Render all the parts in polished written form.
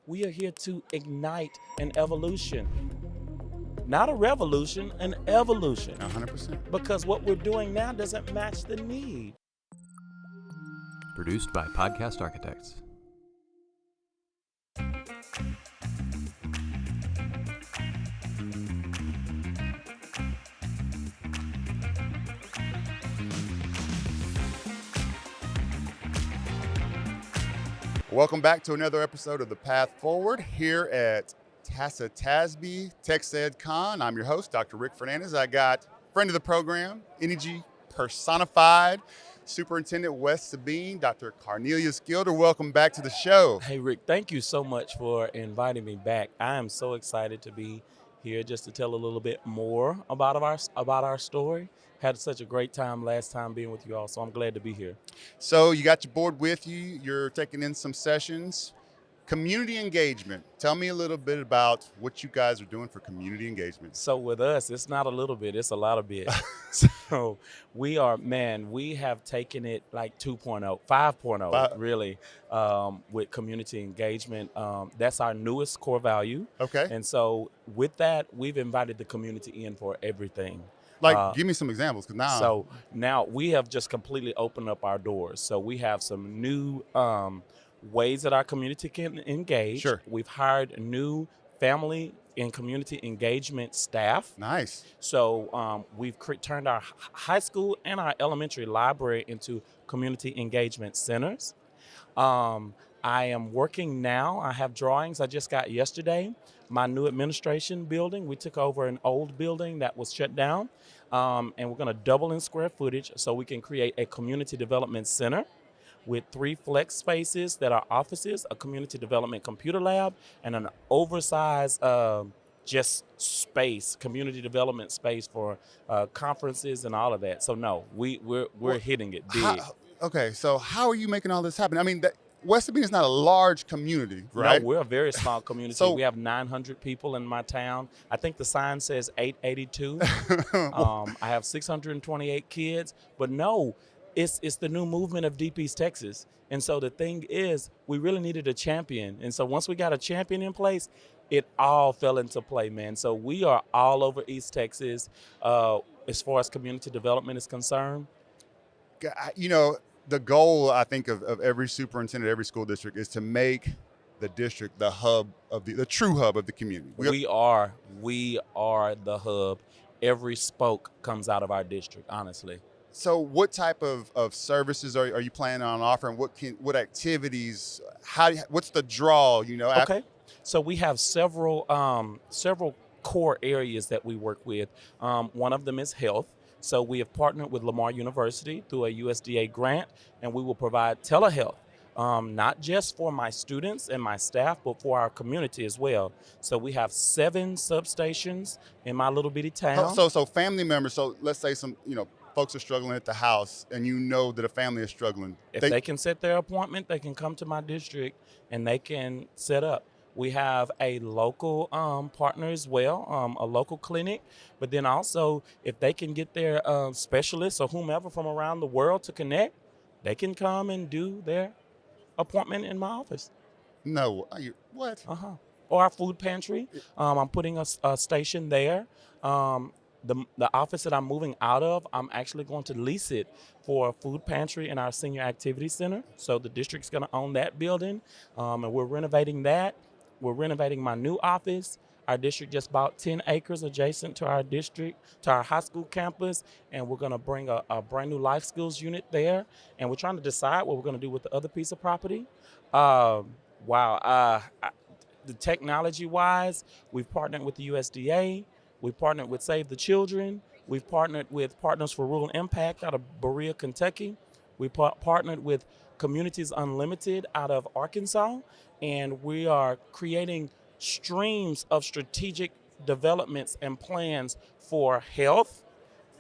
We are here to ignite an evolution. Not a revolution, an evolution. 100%. Because what we're doing now doesn't match the need. Produced by Podcast Architects. Welcome back to another episode of The Path Forward here at TASB TexED Con. I'm your host, Dr. Rick Fernandez. I got friend of the program, energy personified, Superintendent West Sabine, Dr. Carnelius Gilder. Welcome back to the show. Hey, Rick, thank you so much for inviting me back. I am so excited to be here just to tell a little bit more about our story. Had such a great time last time being with you all, so I'm glad to be here. So you got your board with you. You're taking in some sessions. Community engagement. Tell me a little bit about what you guys are doing for community engagement. So with us, it's not a little bit, it's a lot of bit. So we have taken it like 2.0, 5.0 really, with community engagement. That's our newest core value. Okay. And so with that, we've invited the community in for everything. Give me some examples, because now. So now we have just completely opened up our doors. So we have some new ways that our community can engage. Sure. We've hired new family and community engagement staff. Nice. So we've turned our high school and our elementary library into community engagement centers. I am working now. I have drawings I just got yesterday. My new administration building, we took over an old building that was shut down, and we're going to double in square footage so we can create a community development center with 3 flex spaces that are offices, a community development computer lab, and an oversized just space, community development space for conferences and all of that. So no, we're hitting it big. Okay, so how are you making all this happen? I mean, West Sabine is not a large community, right? No, we're a very small community. So we have 900 people in my town. I think the sign says 882. I have 628 kids, but no, it's the new movement of Deep East Texas. And so the thing is, we really needed a champion. And so once we got a champion in place, it all fell into play, man. So we are all over East Texas as far as community development is concerned. You know, the goal, I think, of every superintendent, every school district is to make the district the hub of the true hub of the community. We are the hub. Every spoke comes out of our district, honestly. So what type of services are you planning on offering? What activities? What's the draw? You know. Okay. So we have several core areas that we work with. One of them is health. So we have partnered with Lamar University through a USDA grant, and we will provide telehealth, not just for my students and my staff, but for our community as well. So we have 7 substations in my little bitty town. So family members. So let's say folks are struggling at the house, and you know that a family is struggling. If they can set their appointment, they can come to my district and they can set up. We have a local partner as well, a local clinic. But then also, if they can get their specialists or whomever from around the world to connect, they can come and do their appointment in my office. No, what? Or our food pantry. I'm putting a station there. The office that I'm moving out of, I'm actually going to lease it for a food pantry in our senior activity center. So the district's going to own that building, and we're renovating that. We're renovating my new office. Our district just bought 10 acres adjacent to our district, to our high school campus, and we're going to bring a brand new life skills unit there. And we're trying to decide what we're going to do with the other piece of property. The technology-wise, we've partnered with the USDA. We've partnered with Save the Children. We've partnered with Partners for Rural Impact out of Berea, Kentucky. We partnered with Communities Unlimited out of Arkansas. And we are creating streams of strategic developments and plans for health,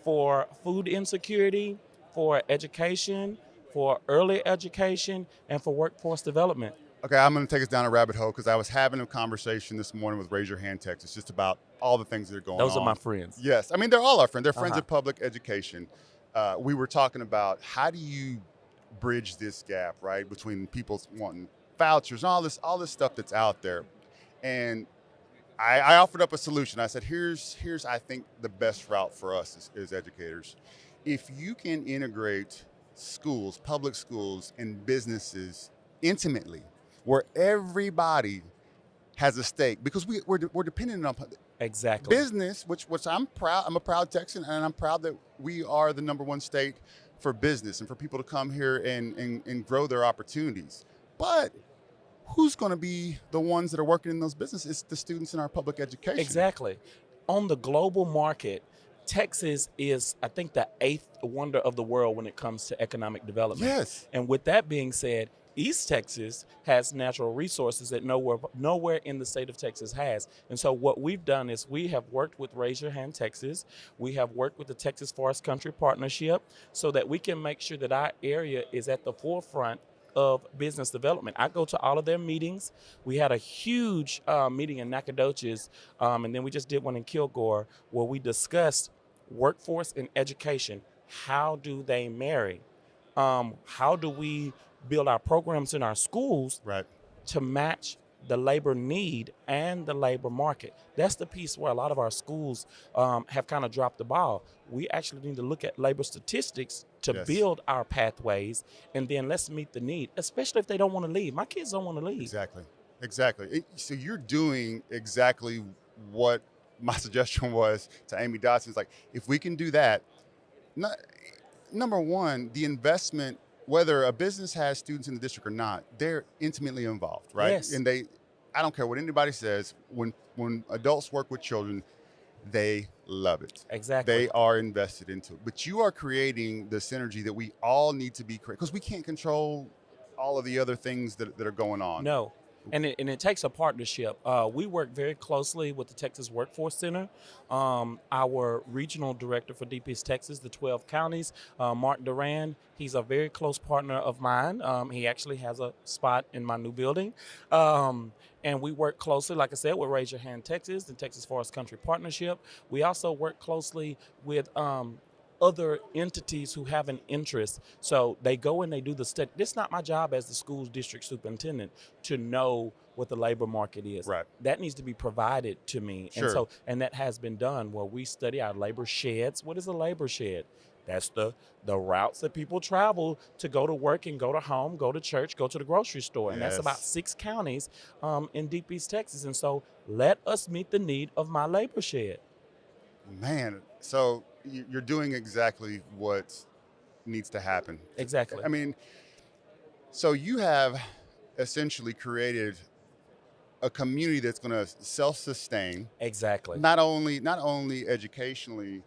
for food insecurity, for education, for early education, and for workforce development. Okay, I'm going to take us down a rabbit hole because I was having a conversation this morning with Raise Your Hand Texas just about all the things that are going on. Those are my friends. Yes. I mean, they're all our friends. They're friends of public education. We were talking about how do you bridge this gap, right, between people wanting vouchers, all this stuff that's out there. And I offered up a solution. I said, here's I think the best route for us as educators. If you can integrate schools, public schools, and businesses intimately, where everybody has a stake, because we're dependent on Exactly. business, which I'm proud. I'm a proud Texan, and I'm proud that we are the #1 state for business and for people to come here and grow their opportunities. But who's going to be the ones that are working in those businesses? It's the students in our public education. Exactly. On the global market, Texas is, I think, the 8th wonder of the world when it comes to economic development. Yes. And with that being said, East Texas has natural resources that nowhere in the state of Texas has. And so what we've done is we have worked with Raise Your Hand Texas. We have worked with the Texas Forest Country Partnership so that we can make sure that our area is at the forefront of business development. I go to all of their meetings. We had a huge meeting in Nacogdoches, and then we just did one in Kilgore where we discussed workforce and education. How do they marry? How do we build our programs in our schools Right. to match the labor need and the labor market? That's the piece where a lot of our schools have kind of dropped the ball. We actually need to look at labor statistics to Yes. build our pathways, and then let's meet the need, especially if they don't want to leave. My kids don't want to leave. Exactly. So you're doing exactly what my suggestion was to Amy Dodson. It's like, if we can do that, number one, the investment, whether a business has students in the district or not, they're intimately involved, right? Yes. And I don't care what anybody says, when adults work with children, they love it. Exactly. They are invested into it. But you are creating the synergy that we all need to be creating, because we can't control all of the other things that are going on. No. And it takes a partnership. We work very closely with the Texas Workforce Center. Our regional director for Deep East Texas, the 12 counties, Mark Duran, he's a very close partner of mine. He actually has a spot in my new building. And we work closely, like I said, with Raise Your Hand Texas, the Texas Forest Country Partnership. We also work closely with other entities who have an interest. So they go and they do the study. It's not my job as the school district superintendent to know what the labor market is. Right. That needs to be provided to me. Sure. And that has been done where we study our labor sheds. What is a labor shed? That's the routes that people travel to go to work and go to home, go to church, go to the grocery store. And that's Yes. about 6 counties in Deep East Texas. And so let us meet the need of my labor shed. Man, so you're doing exactly what needs to happen. Exactly. I mean, so you have essentially created a community that's going to self-sustain, Exactly. not only educationally,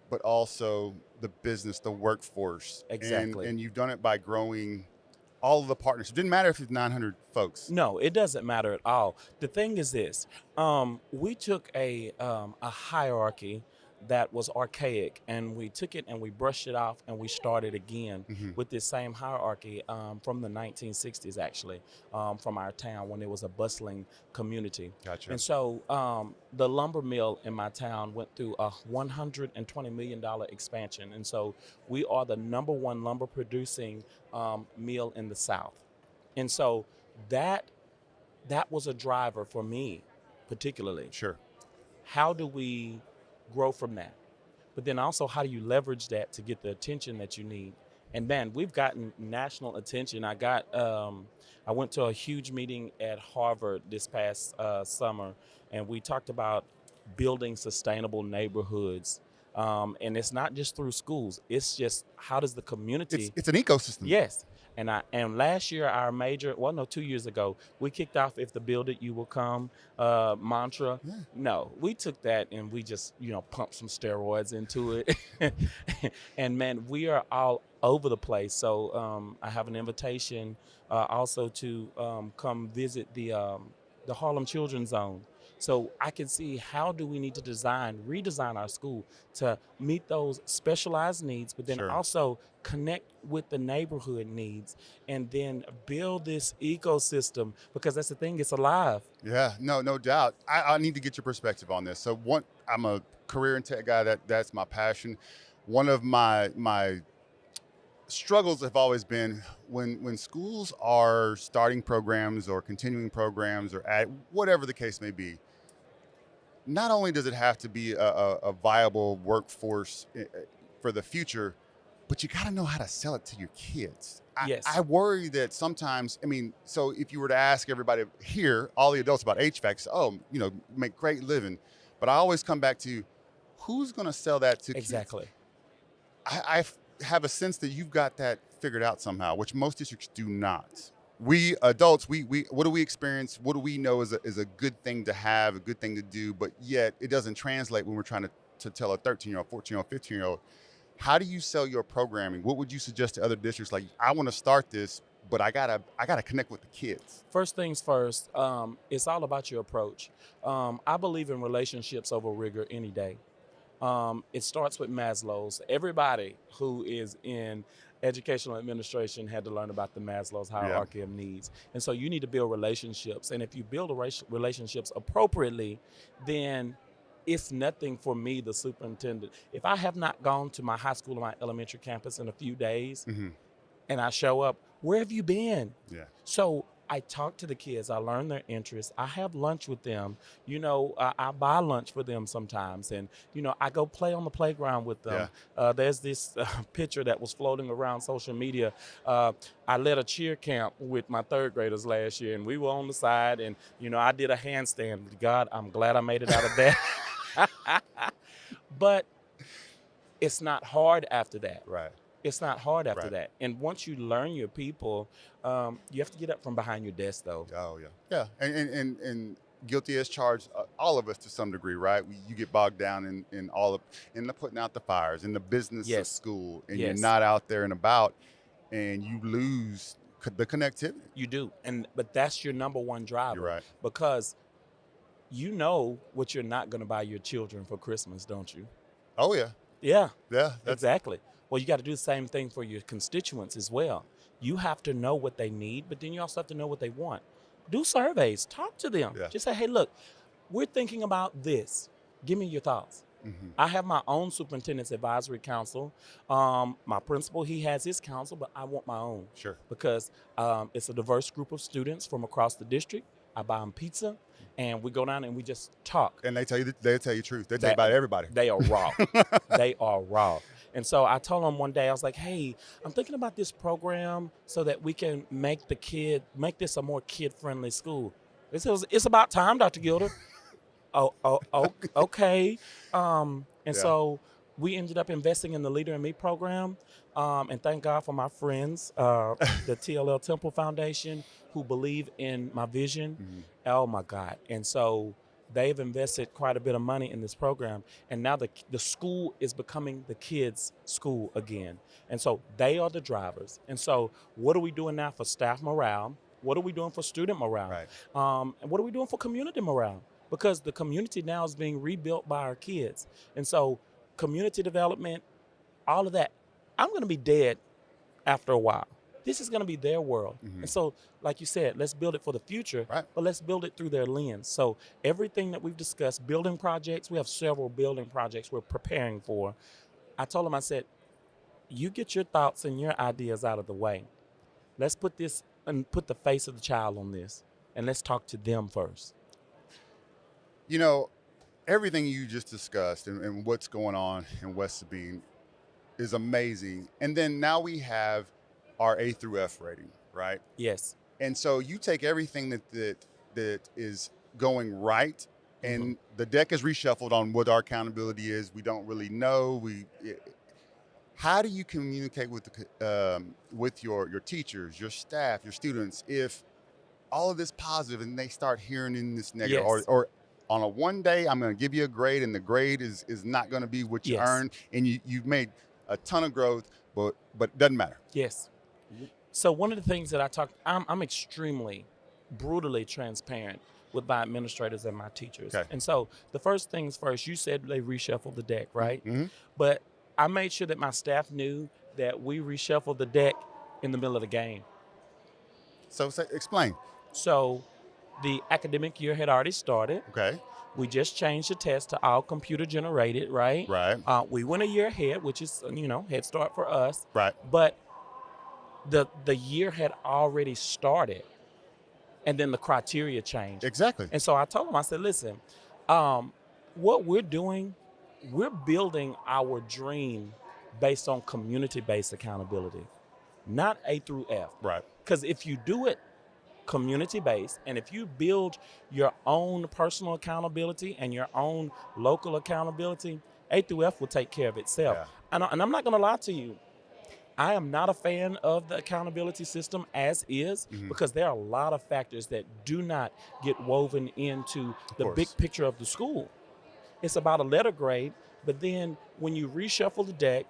but also the business, the workforce. Exactly. And you've done it by growing all of the partners. It didn't matter if it's 900 folks. No, it doesn't matter at all. The thing is this: we took a hierarchy that was archaic, and we took it and we brushed it off, and we started again with this same hierarchy from the 1960s, actually, from our town when it was a bustling community. Gotcha. And so the lumber mill in my town went through a $120 million expansion, and so we are the #1 lumber producing mill in the South. And so that was a driver for me, particularly. Sure. How do we grow from that? But then also, how do you leverage that to get the attention that you need? And man, we've gotten national attention. I went to a huge meeting at Harvard this past summer, and we talked about building sustainable neighborhoods. And it's not just through schools. It's just, how does the community? It's an ecosystem. Yes. And last year, 2 years ago, we kicked off "If the Build It, You Will Come" mantra. Yeah. No, we took that and we just, pumped some steroids into it. And man, we are all over the place. So I have an invitation also to come visit the Harlem Children's Zone. So I can see, how do we need to redesign our school to meet those specialized needs, but then Sure. also connect with the neighborhood needs, and then build this ecosystem, because that's the thing, it's alive. Yeah, no doubt. I need to get your perspective on this. So I'm a career and tech guy. That's my passion. One of my struggles have always been when schools are starting programs or continuing programs or whatever the case may be. Not only does it have to be a viable workforce for the future, but you got to know how to sell it to your kids. Yes. I worry that sometimes, so if you were to ask everybody here, all the adults about HVAC, make great living. But I always come back to who's going to sell that to Exactly. kids? I have a sense that you've got that figured out somehow, which most districts do not. We adults, we what do we experience? What do we know is a good thing to have, a good thing to do, but yet it doesn't translate when we're trying to tell a 13-year-old, 14-year-old, 15-year-old, how do you sell your programming? What would you suggest to other districts? Like, I want to start this, but I gotta connect with the kids. First things first, it's all about your approach. I believe in relationships over rigor any day. It starts with Maslow's. Everybody who is in educational administration had to learn about the Maslow's hierarchy of needs. And so you need to build relationships. And if you build relationships appropriately, then it's nothing for me, the superintendent. If I have not gone to my high school or my elementary campus in a few days and I show up, where have you been? Yeah. So I talk to the kids. I learn their interests. I have lunch with them. I buy lunch for them sometimes. And, I go play on the playground with them. Yeah. There's this picture that was floating around social media. I led a cheer camp with my third graders last year, and we were on the side, and, I did a handstand. God, I'm glad I made it out of that. But it's not hard after that. Right. It's not hard after Right. that. And once you learn your people, you have to get up from behind your desk, though. Oh, yeah. Yeah. And guilty as charged, all of us to some degree, right? You get bogged down in the putting out the fires, in the business of Yes. school, and Yes. you're not out there and about, and you lose the connectivity. You do. But that's your number one driver. You're right. Because you know what you're not going to buy your children for Christmas, don't you? Oh, yeah. Yeah. Yeah. Exactly. Well, you got to do the same thing for your constituents as well. You have to know what they need, but then you also have to know what they want. Do surveys. Talk to them. Yeah. Just say, hey, look, we're thinking about this. Give me your thoughts. I have my own superintendent's advisory council. My principal, he has his council, but I want my own. Sure. Because it's a diverse group of students from across the district. I buy them pizza, and we go down and we just talk. And they tell you the truth. They tell you about everybody. They are raw. They are raw. And so I told them one day, I was like, hey, I'm thinking about this program so that we can make this a more kid-friendly school. It's about time, Dr. Gilder. Okay. So we ended up investing in the Leader in Me program. And thank God for my friends, the TLL Temple Foundation, who believe in my vision. Oh, my God. And so they've invested quite a bit of money in this program. And now the school is becoming the kids' school again. And so they are the drivers. And so what are we doing now for staff morale? What are we doing for student morale? Right. And what are we doing for community morale? Because the community now is being rebuilt by our kids. And so community development, all of that. I'm going to be dead after a while. This is going to be their world. And so, like you said, let's build it for the future, Right. but let's build it through their lens. So everything that we've discussed, building projects, we have several building projects we're preparing for. I told them, I said, you get your thoughts and your ideas out of the way. Let's put this and put the face of the child on this, and let's talk to them first. Everything you just discussed and what's going on in West Sabine is amazing. And then now we have our A through F rating, right? Yes. And so you take everything that is going right, and the deck is reshuffled on what our accountability is. We don't really know. How do you communicate with your teachers, your staff, your students, if all of this positive and they start hearing in this negative, Yes. or on a one day, I'm going to give you a grade, and the grade is not going to be what you Yes. earned, and you've made a ton of growth, but it doesn't matter. Yes. So one of the things that I'm extremely brutally transparent with my administrators and my teachers. Okay. And so the first things first, you said they reshuffled the deck, right? Mm-hmm. But I made sure that my staff knew that we reshuffled the deck in the middle of the game. So explain. So the academic year had already started. Okay. We just changed the test to all computer generated, right? Right. We went a year ahead, which is, head start for us. Right. But the year had already started, and then the criteria changed. Exactly. And so I told him, I said, listen, what we're doing, we're building our dream based on community-based accountability, not A through F. Right. Because if you do it community-based, and if you build your own personal accountability and your own local accountability, A through F will take care of itself. Yeah. And I'm not going to lie to you, I am not a fan of the accountability system as is, because there are a lot of factors that do not get woven into the big course. picture of the school. It's about a letter grade, but then when you reshuffle the deck,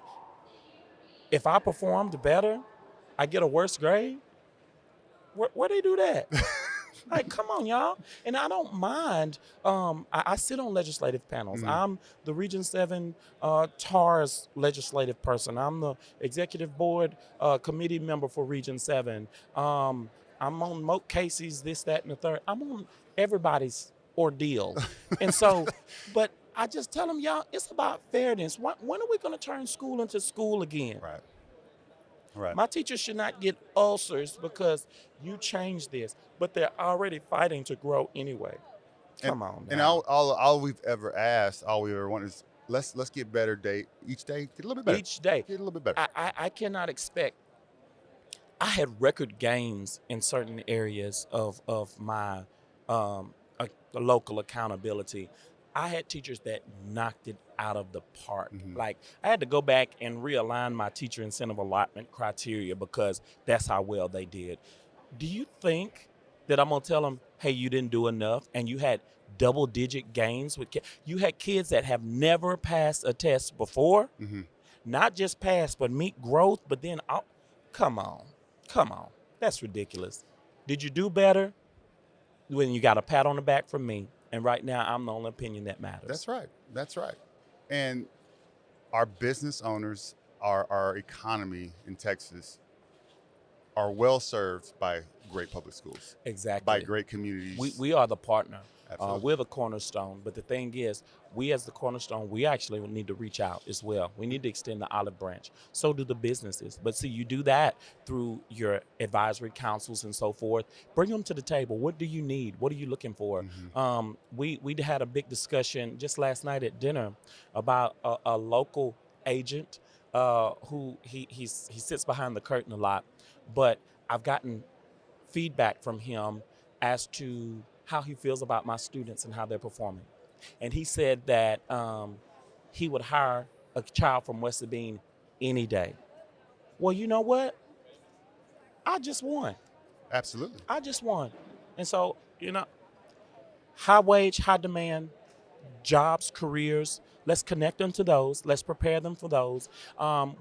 if I performed better, I get a worse grade. Where they do that? Like, come on, y'all. And I don't mind. I sit on legislative panels. I'm the Region 7 TARS legislative person. I'm the executive board committee member for Region 7. I'm on Moat Casey's, this, that, and the third. I'm on everybody's ordeal. And so, but I just tell them, y'all, it's about fairness. When are we going to turn school into school again? Right. Right. My teachers should not get ulcers because you changed this, but they're already fighting to grow anyway. Come on now. And all we've ever asked, all we ever want is let's get better each day, get a little bit better. Each day. Get a little bit better. I cannot expect. I had record gains in certain areas of my local accountability. I had teachers that knocked it out of the park. Like, I had to go back and realign my teacher incentive allotment criteria because that's how well they did. Do you think that I'm going to tell them, hey, you didn't do enough, and you had double-digit gains with kids? You had kids that have never passed a test before, not just pass, but meet growth, but then, come on. That's ridiculous. Did you do better? When you got a pat on the back from me, and right now I'm the only opinion that matters. That's right. And our business owners, our economy in Texas are well served by great public schools. Exactly. By great communities. We are the partner. Absolutely. We're the cornerstone. But the thing is, we as the cornerstone, we actually need to reach out as well. We need to extend the olive branch. So do the businesses. But see, you do that through your advisory councils and so forth. Bring them to the table. What do you need? What are you looking for? We had a big discussion just last night at dinner about a local agent who he sits behind the curtain a lot. But I've gotten feedback from him as to how he feels about my students and how they're performing. And he said that he would hire a child from West Sabine any day. Well, you know what? I just won. Absolutely. I just won. And so, high wage, high demand, jobs, careers, let's connect them to those. Let's prepare them for those.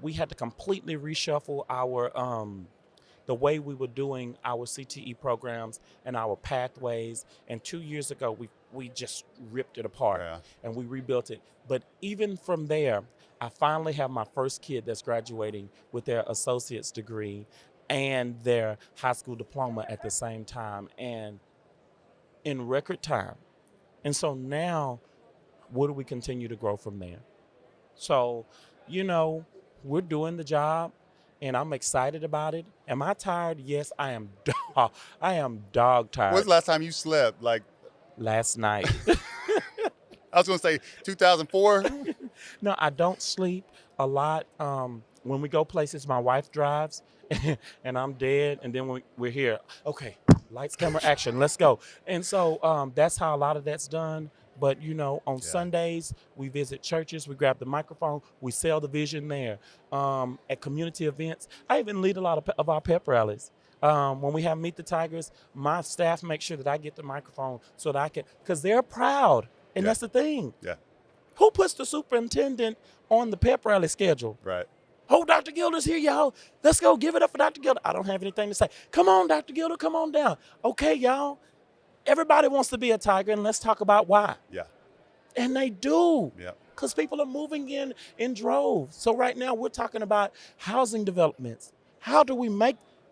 We had to completely reshuffle our the way we were doing our CTE programs and our pathways. And 2 years ago, we just ripped it apart and we rebuilt it. But even from there, I finally have my first kid that's graduating with their associate's degree and their high school diploma at the same time, and in record time. And so now, where do we continue to grow from there? So, we're doing the job. And I'm excited about it. Am I tired? Yes, I am. I am dog tired. When's the last time you slept? Like last night. I was going to say 2004. No, I don't sleep a lot. When we go places, my wife drives, and I'm dead. And then we're here. Okay, lights, camera, action. Let's go. And so that's how a lot of that's done. But, on Sundays, we visit churches, we grab the microphone, we sell the vision there. At community events, I even lead a lot of our pep rallies. When we have Meet the Tigers, my staff make sure that I get the microphone so that I can, because they're proud. And that's the thing. Yeah. Who puts the superintendent on the pep rally schedule? Right. Oh, Dr. Gilder's here, y'all. Let's go. Give it up for Dr. Gilder. I don't have anything to say. Come on, Dr. Gilder, come on down. Okay, y'all. Everybody wants to be a Tiger, and let's talk about why. Yeah. And they do. Yeah. Because people are moving in droves. So right now we're talking about housing developments. How do we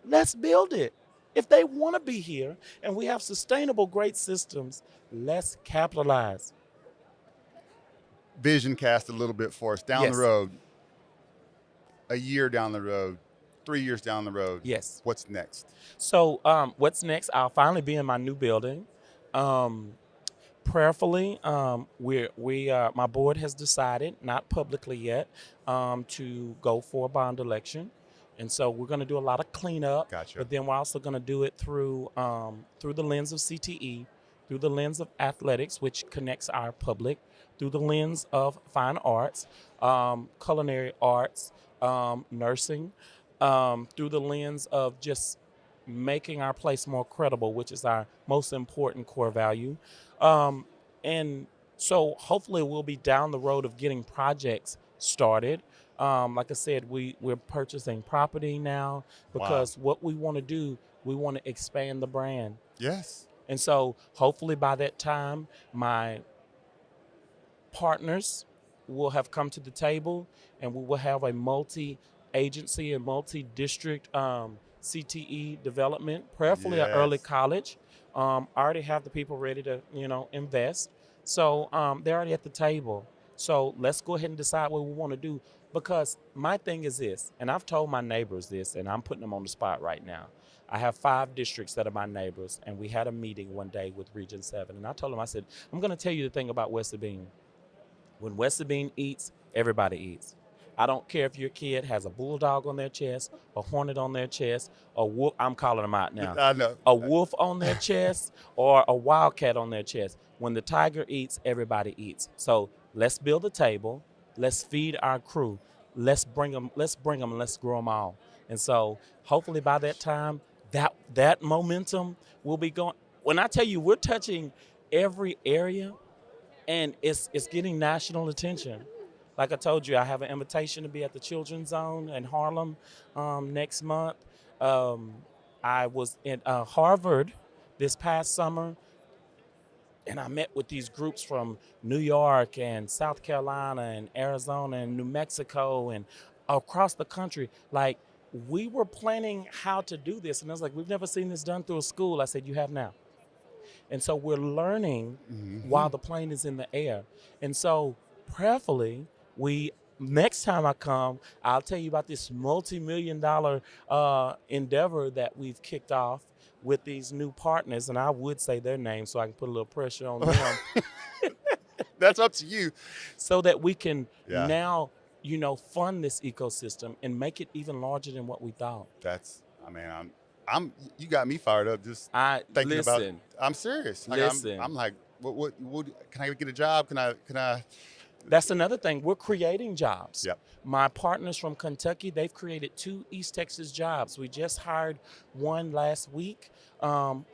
let's build it. If they want to be here and we have sustainable, great systems, let's capitalize. Vision cast a little bit for us down the road, a year down the road, 3 years down the road, Yes. what's next? So what's next? I'll finally be in my new building. Um, Prayerfully, my board has decided, not publicly yet, to go for a bond election, and so we're going to do a lot of cleanup. Gotcha. But then we're also going to do it through the lens of CTE, through the lens of athletics, which connects our public, through the lens of fine arts, culinary arts, nursing, through the lens of just making our place more credible, which is our most important core value. And so hopefully we'll be down the road of getting projects started. Like I said, we're purchasing property now because what we want to do, we want to expand the brand. Yes. And so hopefully by that time, my partners will have come to the table and we will have a multi-agency and multi-district CTE development, prayerfully an early college. I already have the people ready to, invest. So they're already at the table. So let's go ahead and decide what we want to do. Because my thing is this, and I've told my neighbors this, and I'm putting them on the spot right now. I have 5 districts that are my neighbors, and we had a meeting one day with Region 7. And I told them, I said, I'm going to tell you the thing about West Sabine. When West Sabine eats, everybody eats. I don't care if your kid has a bulldog on their chest, a hornet on their chest, a wolf. I'm calling them out now. I know. A wolf on their chest or a wildcat on their chest. When the tiger eats, everybody eats. So let's build a table. Let's feed our crew. Let's bring them. Let's and let's grow them all. And so hopefully by that time, that momentum will be going. When I tell you we're touching every area, and it's getting national attention. Like I told you, I have an invitation to be at the Children's Zone in Harlem next month. I was in Harvard this past summer, and I met with these groups from New York and South Carolina and Arizona and New Mexico and across the country. Like, we were planning how to do this, and I was like, we've never seen this done through a school. I said, you have now. And so we're learning while the plane is in the air. And so prayerfully, next time I come, I'll tell you about this multi-million-dollar endeavor that we've kicked off with these new partners. And I would say their names so I can put a little pressure on them. That's up to you. So that we can now, fund this ecosystem and make it even larger than what we thought. You got me fired up just thinking about it. I'm serious. Like, Listen. I'm like, what, can I get a job? Can I? That's another thing. We're creating jobs. Yep. My partners from Kentucky, they've created 2 East Texas jobs. We just hired one last week for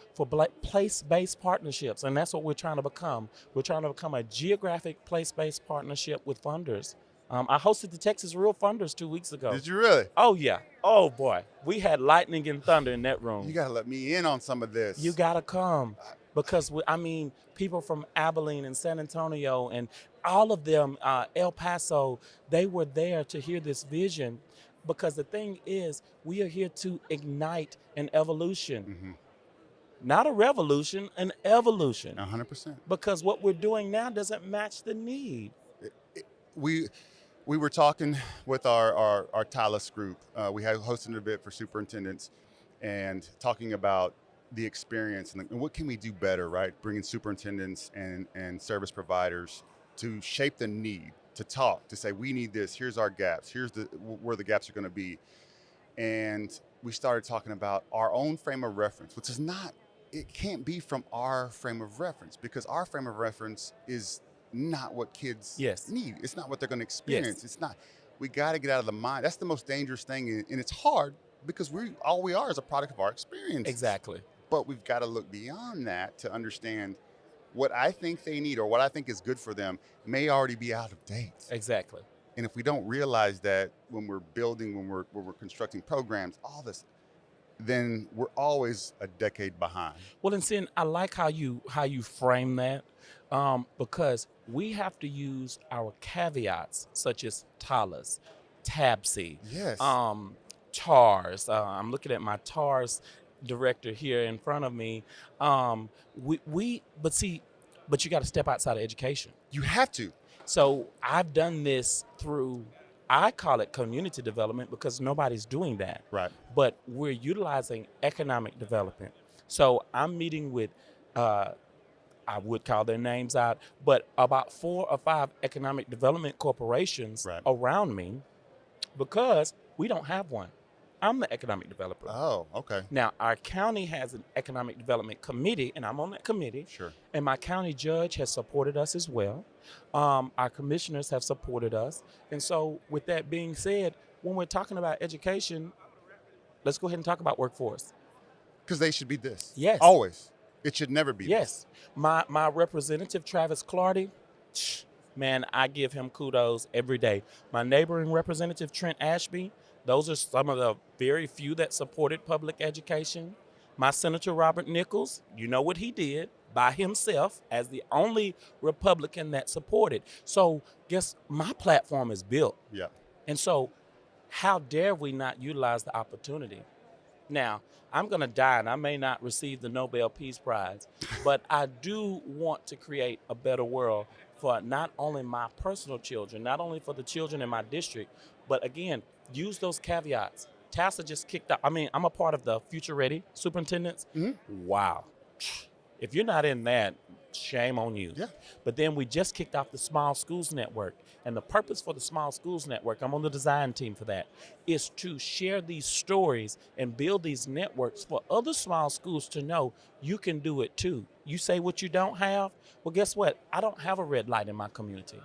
place-based partnerships, and that's what we're trying to become. We're trying to become a geographic place-based partnership with funders. I hosted the Texas Real Funders 2 weeks ago. Did you really? Oh, yeah. Oh, boy. We had lightning and thunder in that room. You got to let me in on some of this. You got to come because, people from Abilene and San Antonio and all of them, El Paso, they were there to hear this vision because the thing is, we are here to ignite an evolution. Mm-hmm. Not a revolution, an evolution. 100%. Because what we're doing now doesn't match the need. We were talking with our TALAS group. We had hosted an event for superintendents and talking about the experience and what can we do better, right? Bringing superintendents and service providers to shape the need, to talk, to say, we need this, here's our gaps, here's where the gaps are gonna be. And we started talking about our own frame of reference, which is it can't be from our frame of reference because our frame of reference is not what kids need. It's not what they're going to experience. It's not. We got to get out of the mind. That's the most dangerous thing, and it's hard because all we are is a product of our experience. Exactly. But we've got to look beyond that to understand what I think they need or what I think is good for them may already be out of date. Exactly. And if we don't realize that when we're building, when we're constructing programs, all this, then we're always a decade behind. Well, and Sin, I like how you frame that. Because we have to use our caveats such as TALAS, TASB, TARS. I'm looking at my TARS director here in front of me. But you got to step outside of education. You have to. So I've done this through I call it community development because nobody's doing that. Right. But we're utilizing economic development. So I'm meeting with, I would call their names out, but about 4 or 5 economic development corporations Right. around me because we don't have one. I'm the economic developer. Oh, okay. Now, our county has an economic development committee, and I'm on that committee. Sure. And my county judge has supported us as well. Our commissioners have supported us. And so, with that being said, when we're talking about education, let's go ahead and talk about workforce. Because they should be this. Yes. Always. It should never be this. Yes. My representative, Travis Clardy, man, I give him kudos every day. My neighboring representative, Trent Ashby, those are some of the very few that supported public education. My Senator Robert Nichols, you know what he did by himself as the only Republican that supported. So guess my platform is built. Yeah. And so how dare we not utilize the opportunity? Now, I'm going to die and I may not receive the Nobel Peace Prize, but I do want to create a better world for not only my personal children, not only for the children in my district, but again, use those caveats. TASA just kicked out. I mean, I'm a part of the Future Ready Superintendents. Mm-hmm. Wow. If you're not in that, shame on you. Yeah. But then we just kicked off the Small Schools Network. And the purpose for the Small Schools Network, I'm on the design team for that, is to share these stories and build these networks for other small schools to know you can do it too. You say what you don't have? Well, guess what? I don't have a red light in my community.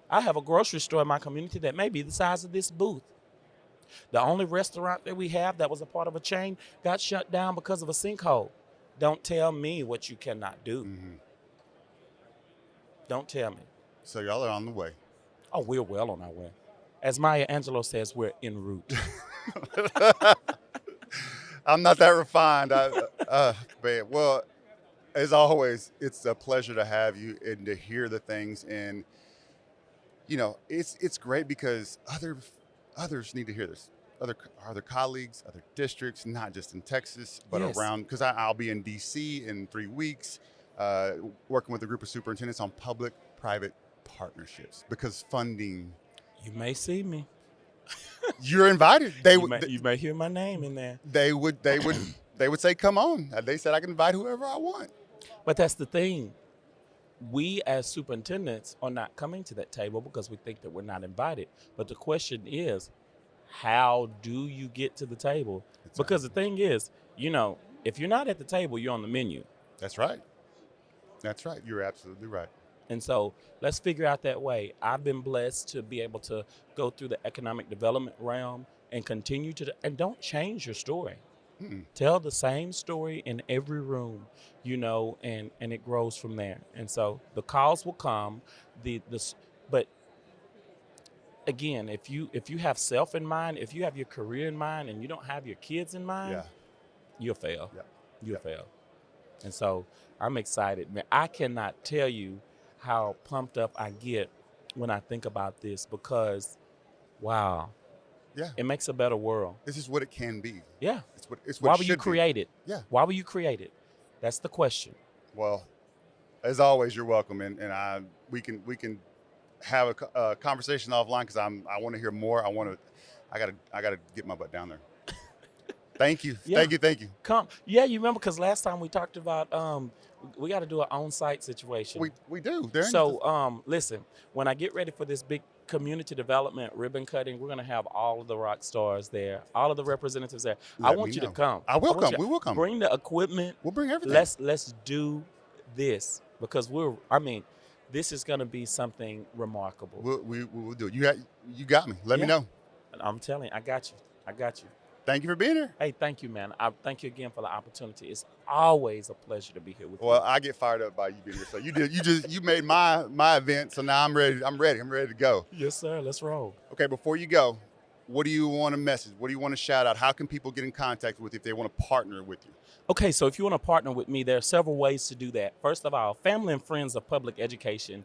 I have a grocery store in my community that may be the size of this booth. The only restaurant that we have that was a part of a chain got shut down because of a sinkhole. Don't tell me what you cannot do. Mm-hmm. Don't tell me. So y'all are on the way. Oh, we're well on our way. As Maya Angelou says, we're en route. I'm not that refined. But well, as always, it's a pleasure to have you and to hear the things. And you know, it's great because others need to hear this. Other colleagues, other districts, not just in Texas, but Yes. around. Because I'll be in D.C. in 3 weeks, working with a group of superintendents on public-private partnerships. Because funding, You may see me. you're invited. You may hear my name in there. They would say, "Come on." They said I can invite whoever I want. But that's the thing. We as superintendents are not coming to that table because we think that we're not invited. But the question is, how do you get to the table? Exactly. Because the thing is, you know, if you're not at the table, you're on the menu. That's right. That's right. You're absolutely right. And so let's figure out that way. I've been blessed to be able to go through the economic development realm and continue to, and don't change your story. Mm-mm. Tell the same story in every room, you know, and it grows from there. And so the calls will come, but again, if you have self in mind, if you have your career in mind and you don't have your kids in mind, Yeah. you'll fail. Yeah. You'll Yeah. fail. And so I'm excited, man. I cannot tell you how pumped up I get when I think about this because, wow, Yeah. it makes a better world. This is what it can be. Yeah. It's what Why it were you should be. created? Yeah. Why were you created? That's the question. Well, as always, you're welcome, and we can have a conversation offline because I want to hear more. I gotta get my butt down there. Thank you, Yeah. thank you. Come, yeah, you remember because last time we talked about we got to do an on-site situation. We do. Darren. So listen, when I get ready for this big community development ribbon cutting, we're gonna have all of the rock stars there, all of the representatives there. I Let want me you to know. come. I will want come. you- We will come. Bring the equipment. We'll bring everything. Let's do this because this is gonna be something remarkable. We will do it. You got me. Let me Yeah. know. I'm telling you, I got you. Thank you for being here. Hey, thank you, man. I thank you again for the opportunity. It's always a pleasure to be here with you. Well, I get fired up by you being here. So you made my event. So now I'm ready to go. Yes, sir. Let's roll. Okay, before you go, what do you want to message? What do you want to shout out? How can people get in contact with you if they want to partner with you? Okay, so if you want to partner with me, there are several ways to do that. First of all, family and friends of public education,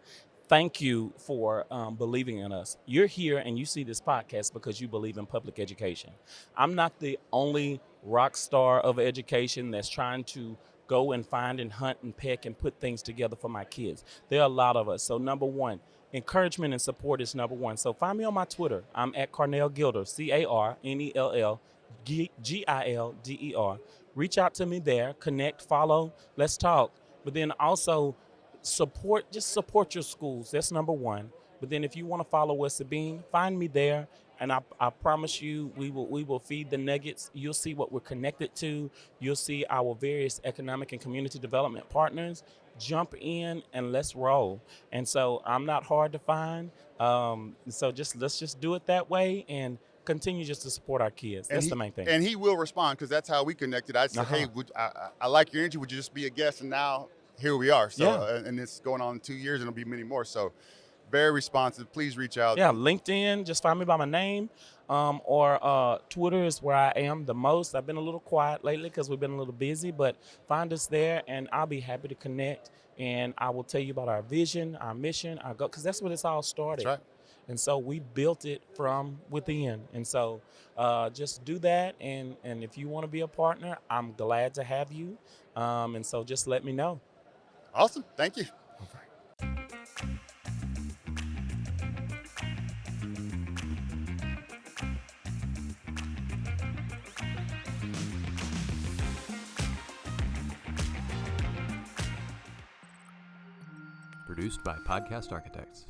thank you for believing in us. You're here and you see this podcast because you believe in public education. I'm not the only rock star of education that's trying to go and find and hunt and peck and put things together for my kids. There are a lot of us. So number one, encouragement and support is number one. So find me on my Twitter. I'm at Carnell Gilder, CarnellGilder. Reach out to me there, connect, follow, let's talk. But then also support your schools. That's number one. But then if you want to follow West Sabine, find me there. And I promise you, we will feed the nuggets. You'll see what we're connected to. You'll see our various economic and community development partners. Jump in and let's roll. And so I'm not hard to find. So let's just do it that way and continue just to support our kids. That's the main thing. And he will respond, because that's how we connected. I said, hey, I like your energy. Would you just be a guest? And now here we are. So and it's going on 2 years, and it'll be many more. So very responsive. Please reach out. Yeah, LinkedIn, just find me by my name, or Twitter is where I am the most. I've been a little quiet lately because we've been a little busy, but find us there, and I'll be happy to connect, and I will tell you about our vision, our mission, our goal, because that's what it's all started. That's right. And so we built it from within. And so just do that, and if you want to be a partner, I'm glad to have you, and so just let me know. Awesome. Thank you. Produced by Podcast Architects.